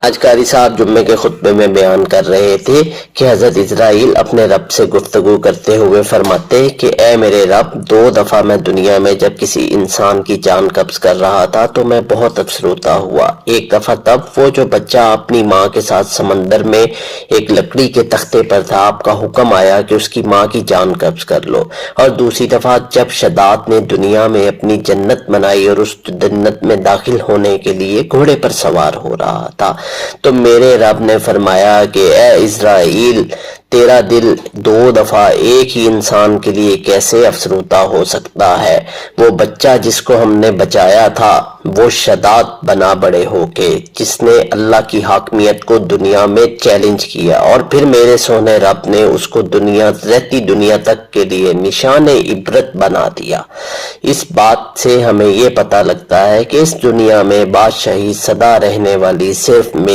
آج قاری صاحب جمعے کے خطبے میں بیان کر رہے تھے کہ حضرت اسرائیل اپنے رب سے گفتگو کرتے ہوئے فرماتے کہ اے میرے رب، 2 دفعہ میں دنیا میں جب کسی انسان کی جان قبض کر رہا تھا تو میں بہت افسردہ ہوا۔ ایک دفعہ تب وہ جو بچہ اپنی ماں کے ساتھ سمندر میں ایک لکڑی کے تختے پر تھا، آپ کا حکم آیا کہ اس کی ماں کی جان قبض کر لو۔ اور دوسری دفعہ جب شداد نے دنیا میں اپنی جنت بنائی اور اس جنت میں داخل ہونے کے لیے گھوڑے پر سوار ہو رہا تھا، تو میرے رب نے فرمایا کہ اے اسرائیل، تیرا دل 2 دفعہ ایک ہی انسان کے لیے کیسے افسردہ ہو سکتا ہے؟ وہ بچہ جس کو ہم نے بچایا تھا وہ شداد بنا بڑے ہو کے، جس نے اللہ کی حاکمیت کو دنیا میں چیلنج کیا، اور پھر میرے سونے رب نے اس کو رہتی دنیا تک کے لیے نشان عبرت بنا دیا۔ اس بات سے ہمیں یہ پتہ لگتا ہے کہ اس دنیا میں بادشاہی سدا رہنے والی صرف